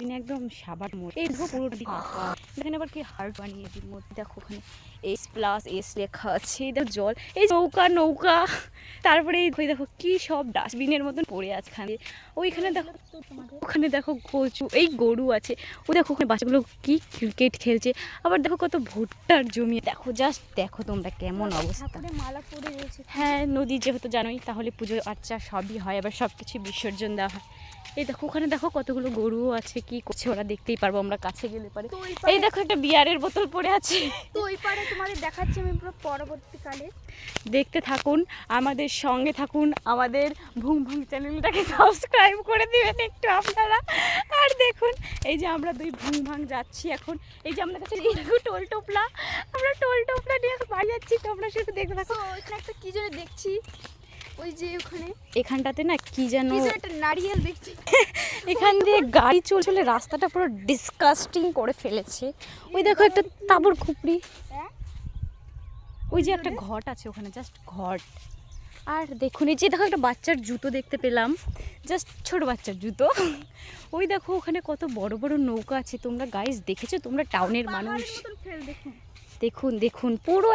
দিন একদম সাবার মোড় এই দেখো পুরোটা ফাঁকা। এখানে আবার কি হার্ট বানিয়ে দির মধ্যে দেখো ওখানে S+S লেখা আছে। এই দেখো জল, এই নৌকা তারপরে এই দেখো কি সব ডাস্টবিনের মতন পড়ে আছে এখানে। ওইখানে দেখো, ওখানে দেখো কচু, এই গরু আছে। ও দেখো ওখানে বাচ্চাগুলো কি ক্রিকেট খেলছে। আবার দেখো কত ভুট্টার জমি, দেখো জাস্ট দেখো তোমরা কেমন অবস্থা। মালা পরে রয়েছে। হ্যাঁ, নদী যেহেতু জানোই, তাহলে পুজো আর্চা সবই হয়, আবার সব কিছু বিসর্জন দেওয়া হয়। এই দেখো ওখানে দেখো কতগুলো গরুও আছে, কি করছে ওরা দেখতেই পারবো আমরা কাছে গেলে পারে। এই দেখো একটা বিয়ারের বোতল পড়ে আছে। তো ওই পারে তোমাদের দেখাচ্ছি আমি পুরো পরবর্তীকালে। দেখতে থাকুন, আমাদের সঙ্গে থাকুন, আমাদের ভুং ভুং চ্যানেলটাকে সাবস্ক্রাইব করে দিবেন একটু আপনারা। আর দেখুন এই যে আমরা দুই ভুং ভাং যাচ্ছি এখন। এই যে আমাদের কাছে এই দেখো টোল টোপলা, আমরা টোল টোপলা নিয়ে বাড়ি যাচ্ছি, তোমরা শুধু দেখতে থাকো। তো ওইখানে একটা কি যেন দেখছি, ওই যে ওখানে এখানটাতে না কি যেন একটা নারিয়েল দেখছি। এখান দিয়ে গাড়ি চলছিল, রাস্তাটা পুরো ডিসকাস্টিং করে ফেলেছে। ওই দেখো একটা তাবুর খুপড়ি, ওই যে একটা ঘট আছে ওখানে, জাস্ট ঘট। আর দেখুন এই যে দেখো একটা বাচ্চার জুতো দেখতে পেলাম, জাস্ট ছোট বাচ্চার জুতো। ওই দেখো ওখানে কত বড় বড় নৌকা আছে। তোমরা গাইস দেখেছো? তোমরা টাউনের মানুষ, দেখুন দেখুন পুরো